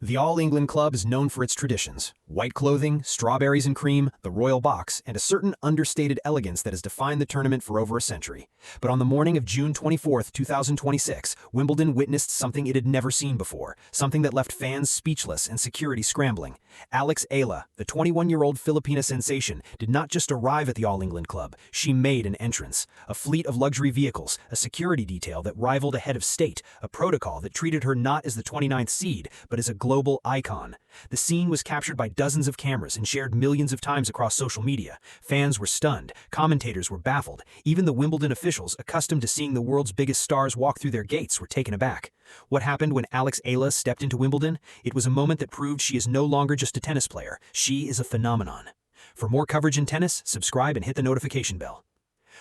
The All England Club is known for its traditions: white clothing, strawberries and cream, the royal box, and a certain understated elegance that has defined the tournament for over a century. But on the morning of June 24, 2026, Wimbledon witnessed something it had never seen before, something that left fans speechless and security scrambling. Alex Eala, the 21-year-old Filipina sensation, did not just arrive at the All England Club, she made an entrance. A fleet of luxury vehicles, a security detail that rivaled a head of state, a protocol that treated her not as the 29th seed, but as a global icon. The scene was captured by dozens of cameras and shared millions of times across social media. Fans were stunned, commentators were baffled, even the Wimbledon officials, accustomed to seeing the world's biggest stars walk through their gates, were taken aback. What happened when Alex Eala stepped into Wimbledon? It was a moment that proved she is no longer just a tennis player, she is a phenomenon. For more coverage in tennis, subscribe and hit the notification bell.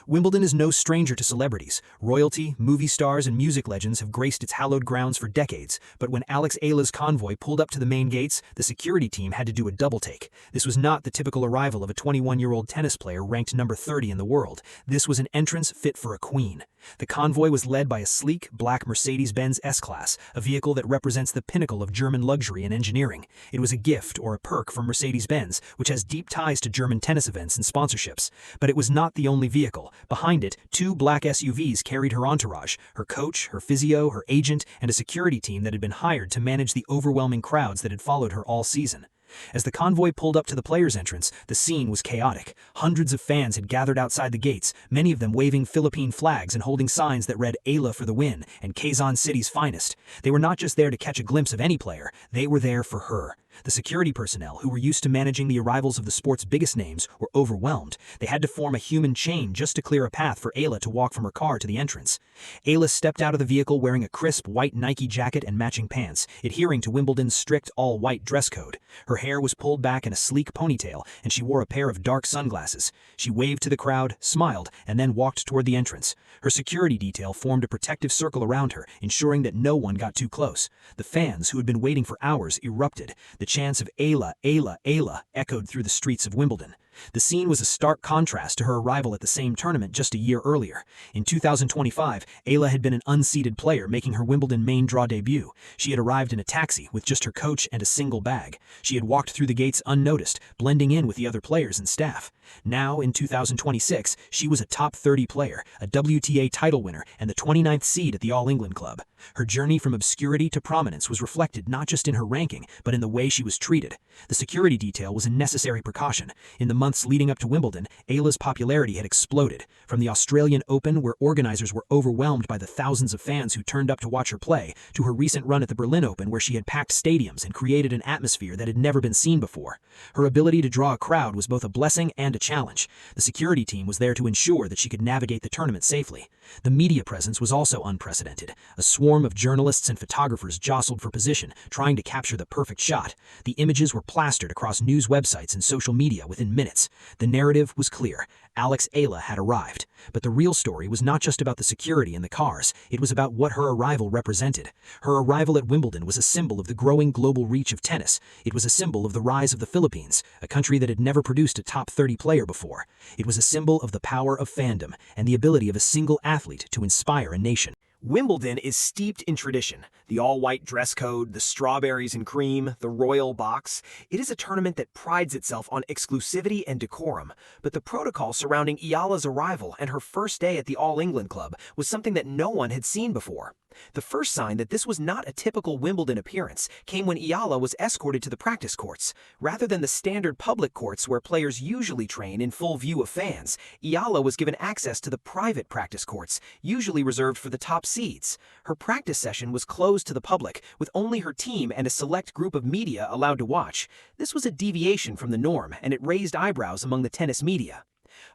Wimbledon is no stranger to celebrities. Royalty, movie stars, and music legends have graced its hallowed grounds for decades, but when Alex Eala's convoy pulled up to the main gates, the security team had to do a double-take. This was not the typical arrival of a 21-year-old tennis player ranked number 30 in the world. This was an entrance fit for a queen. The convoy was led by a sleek, black Mercedes-Benz S-Class, a vehicle that represents the pinnacle of German luxury and engineering. It was a gift or a perk from Mercedes-Benz, which has deep ties to German tennis events and sponsorships. But it was not the only vehicle. Behind it, two black SUVs carried her entourage: her coach, her physio, her agent, and a security team that had been hired to manage the overwhelming crowds that had followed her all season. As the convoy pulled up to the players' entrance, the scene was chaotic. Hundreds of fans had gathered outside the gates, many of them waving Philippine flags and holding signs that read "Eala for the win" and "Quezon City's finest." They were not just there to catch a glimpse of any player, they were there for her. The security personnel, who were used to managing the arrivals of the sport's biggest names, were overwhelmed. They had to form a human chain just to clear a path for Eala to walk from her car to the entrance. Eala stepped out of the vehicle wearing a crisp white Nike jacket and matching pants, adhering to Wimbledon's strict all-white dress code. Her hair was pulled back in a sleek ponytail, and she wore a pair of dark sunglasses. She waved to the crowd, smiled, and then walked toward the entrance. Her security detail formed a protective circle around her, ensuring that no one got too close. The fans, who had been waiting for hours, erupted. The chants of "Eala, Eala, Eala" echoed through the streets of Wimbledon. The scene was a stark contrast to her arrival at the same tournament just a year earlier. In 2025, Eala had been an unseeded player making her Wimbledon main draw debut. She had arrived in a taxi with just her coach and a single bag. She had walked through the gates unnoticed, blending in with the other players and staff. Now, in 2026, she was a top 30 player, a WTA title winner, and the 29th seed at the All England Club. Her journey from obscurity to prominence was reflected not just in her ranking, but in the way she was treated. The security detail was a necessary precaution. In the months leading up to Wimbledon, Eala's popularity had exploded. From the Australian Open, where organizers were overwhelmed by the thousands of fans who turned up to watch her play, to her recent run at the Berlin Open, where she had packed stadiums and created an atmosphere that had never been seen before. Her ability to draw a crowd was both a blessing and a challenge. The security team was there to ensure that she could navigate the tournament safely. The media presence was also unprecedented. A swarm of journalists and photographers jostled for position, trying to capture the perfect shot. The images were plastered across news websites and social media within minutes. The narrative was clear. Alex Eala had arrived. But the real story was not just about the security and the cars, it was about what her arrival represented. Her arrival at Wimbledon was a symbol of the growing global reach of tennis. It was a symbol of the rise of the Philippines, a country that had never produced a top 30 player before. It was a symbol of the power of fandom and the ability of a single athlete to inspire a nation. Wimbledon is steeped in tradition. The all-white dress code, the strawberries and cream, the royal box. It is a tournament that prides itself on exclusivity and decorum. But the protocol surrounding Eala's arrival and her first day at the All England Club was something that no one had seen before. The first sign that this was not a typical Wimbledon appearance came when Eala was escorted to the practice courts. Rather than the standard public courts where players usually train in full view of fans, Eala was given access to the private practice courts, usually reserved for the top seeds. Her practice session was closed to the public, with only her team and a select group of media allowed to watch. This was a deviation from the norm, and it raised eyebrows among the tennis media.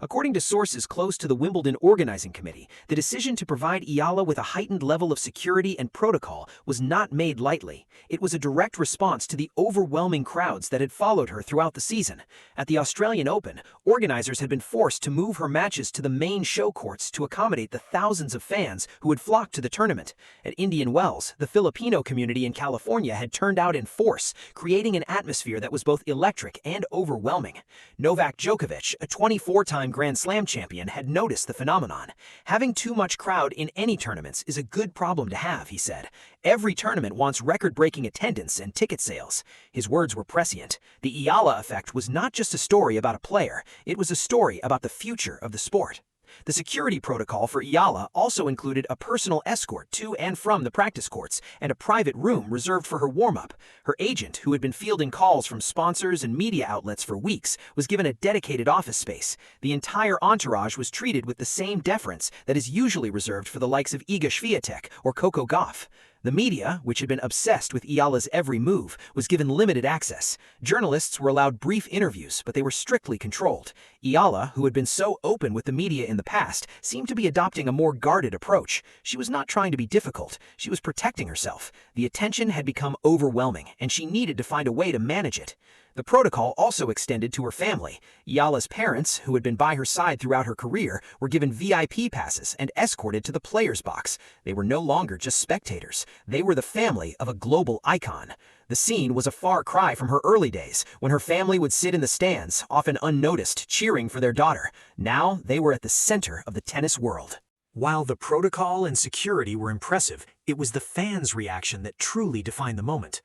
According to sources close to the Wimbledon organizing committee, the decision to provide Eala with a heightened level of security and protocol was not made lightly. It was a direct response to the overwhelming crowds that had followed her throughout the season. At the Australian Open, organizers had been forced to move her matches to the main show courts to accommodate the thousands of fans who had flocked to the tournament. At Indian Wells, the Filipino community in California had turned out in force, creating an atmosphere that was both electric and overwhelming. Novak Djokovic, a 24 four-time Grand Slam champion, had noticed the phenomenon. "Having too much crowd in any tournaments is a good problem to have," he said. "Every tournament wants record-breaking attendance and ticket sales." His words were prescient. The Eala effect was not just a story about a player, it was a story about the future of the sport. The security protocol for Eala also included a personal escort to and from the practice courts and a private room reserved for her warm-up. Her agent, who had been fielding calls from sponsors and media outlets for weeks, was given a dedicated office space. The entire entourage was treated with the same deference that is usually reserved for the likes of Iga Swiatek or Coco Gauff. The media, which had been obsessed with Eala's every move, was given limited access. Journalists were allowed brief interviews, but they were strictly controlled. Eala, who had been so open with the media in the past, seemed to be adopting a more guarded approach. She was not trying to be difficult, she was protecting herself. The attention had become overwhelming, and she needed to find a way to manage it. The protocol also extended to her family. Eala's parents, who had been by her side throughout her career, were given VIP passes and escorted to the players' box. They were no longer just spectators. They were the family of a global icon. The scene was a far cry from her early days, when her family would sit in the stands, often unnoticed, cheering for their daughter. Now they were at the center of the tennis world. While the protocol and security were impressive, it was the fans' reaction that truly defined the moment.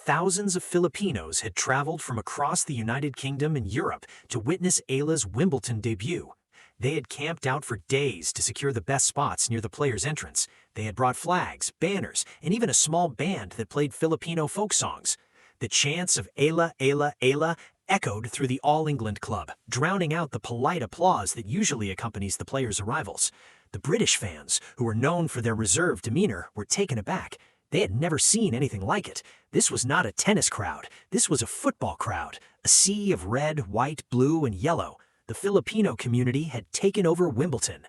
Thousands of Filipinos had traveled from across the United Kingdom and Europe to witness Eala's Wimbledon debut. They had camped out for days to secure the best spots near the players' entrance. They had brought flags, banners, and even a small band that played Filipino folk songs. The chants of "Eala, Eala, Eala" echoed through the All England Club, drowning out the polite applause that usually accompanies the players' arrivals. The British fans, who were known for their reserved demeanor, were taken aback. They had never seen anything like it. This was not a tennis crowd. This was a football crowd. A sea of red, white, blue, and yellow. The Filipino community had taken over Wimbledon.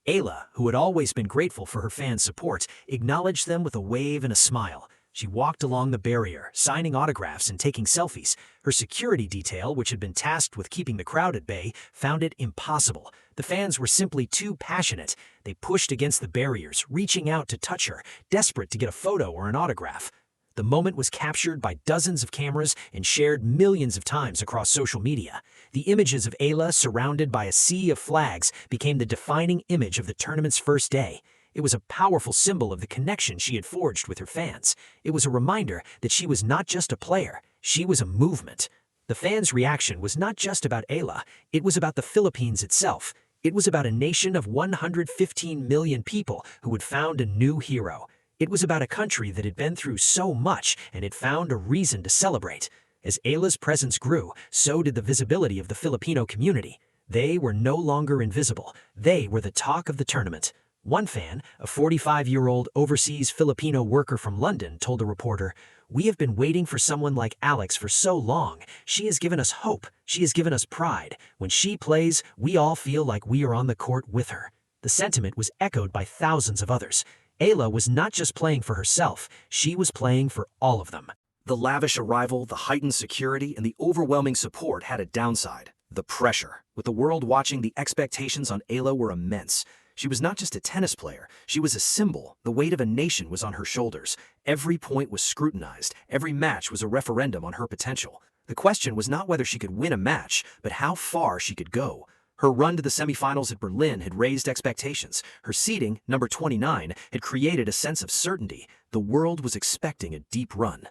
Eala, who had always been grateful for her fans' support, acknowledged them with a wave and a smile. She walked along the barrier, signing autographs and taking selfies. Her security detail, which had been tasked with keeping the crowd at bay, found it impossible. The fans were simply too passionate. They pushed against the barriers, reaching out to touch her, desperate to get a photo or an autograph. The moment was captured by dozens of cameras and shared millions of times across social media. The images of Eala surrounded by a sea of flags became the defining image of the tournament's first day. It was a powerful symbol of the connection she had forged with her fans. It was a reminder that she was not just a player, she was a movement. The fans' reaction was not just about Eala, it was about the Philippines itself. It was about a nation of 115 million people who had found a new hero. It was about a country that had been through so much and had found a reason to celebrate. As Eala's presence grew, so did the visibility of the Filipino community. They were no longer invisible. They were the talk of the tournament. One fan, a 45-year-old overseas Filipino worker from London, told a reporter, "We have been waiting for someone like Alex for so long. She has given us hope. She has given us pride. When she plays, we all feel like we are on the court with her." The sentiment was echoed by thousands of others. Eala was not just playing for herself, she was playing for all of them. The lavish arrival, the heightened security, and the overwhelming support had a downside: the pressure. With the world watching, the expectations on Eala were immense. She was not just a tennis player, she was a symbol. The weight of a nation was on her shoulders. Every point was scrutinized, every match was a referendum on her potential. The question was not whether she could win a match, but how far she could go. Her run to the semifinals at Berlin had raised expectations. Her seeding, number 29, had created a sense of certainty. The world was expecting a deep run.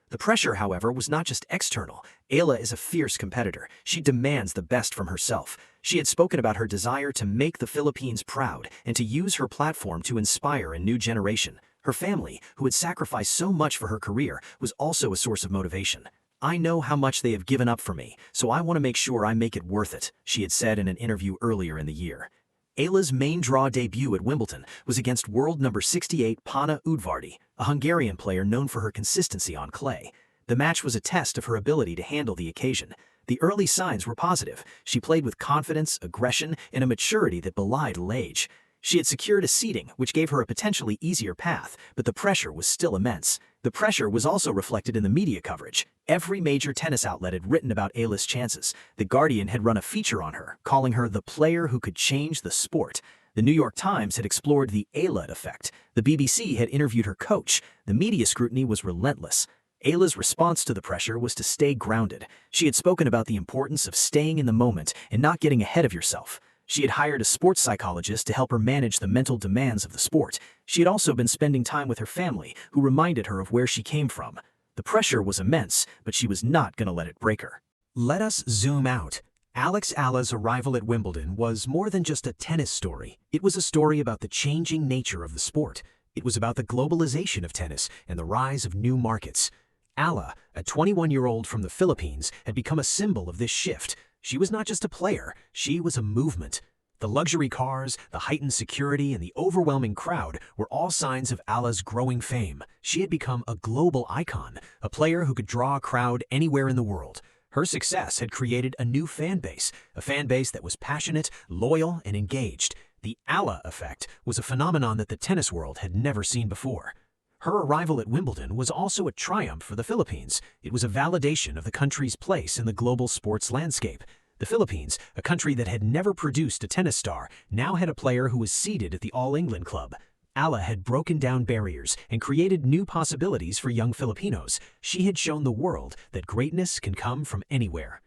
The pressure, however, was not just external. Eala is a fierce competitor. She demands the best from herself. She had spoken about her desire to make the Philippines proud and to use her platform to inspire a new generation. Her family, who had sacrificed so much for her career, was also a source of motivation. "I know how much they have given up for me, so I want to make sure I make it worth it," she had said in an interview earlier in the year. Eala's main draw debut at Wimbledon was against world number 68 Panna Udvardy, a Hungarian player known for her consistency on clay. The match was a test of her ability to handle the occasion. The early signs were positive. She played with confidence, aggression, and a maturity that belied age. She had secured a seeding, which gave her a potentially easier path, but the pressure was still immense. The pressure was also reflected in the media coverage. Every major tennis outlet had written about Eala's chances. The Guardian had run a feature on her, calling her the player who could change the sport. The New York Times had explored the Eala effect. The BBC had interviewed her coach. The media scrutiny was relentless. Eala's response to the pressure was to stay grounded. She had spoken about the importance of staying in the moment and not getting ahead of yourself. She had hired a sports psychologist to help her manage the mental demands of the sport. She had also been spending time with her family, who reminded her of where she came from. The pressure was immense, but she was not going to let it break her. Let us zoom out. Alex Eala's arrival at Wimbledon was more than just a tennis story. It was a story about the changing nature of the sport. It was about the globalization of tennis and the rise of new markets. Eala, a 21-year-old from the Philippines, had become a symbol of this shift. She was not just a player, she was a movement. The luxury cars, the heightened security, and the overwhelming crowd were all signs of Eala's growing fame. She had become a global icon, a player who could draw a crowd anywhere in the world. Her success had created a new fan base, a fan base that was passionate, loyal, and engaged. The Eala effect was a phenomenon that the tennis world had never seen before. Her arrival at Wimbledon was also a triumph for the Philippines. It was a validation of the country's place in the global sports landscape. The Philippines, a country that had never produced a tennis star, now had a player who was seated at the All-England Club. Eala had broken down barriers and created new possibilities for young Filipinos. She had shown the world that greatness can come from anywhere.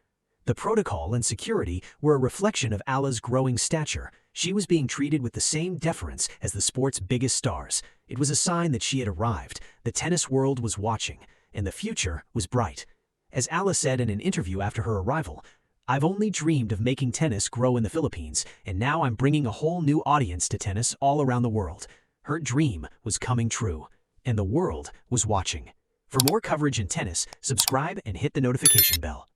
The protocol and security were a reflection of Eala's growing stature. She was being treated with the same deference as the sport's biggest stars. It was a sign that she had arrived. The tennis world was watching, and the future was bright. As Eala said in an interview after her arrival, "I've only dreamed of making tennis grow in the Philippines, and now I'm bringing a whole new audience to tennis all around the world." Her dream was coming true, and the world was watching. For more coverage in tennis, subscribe and hit the notification bell.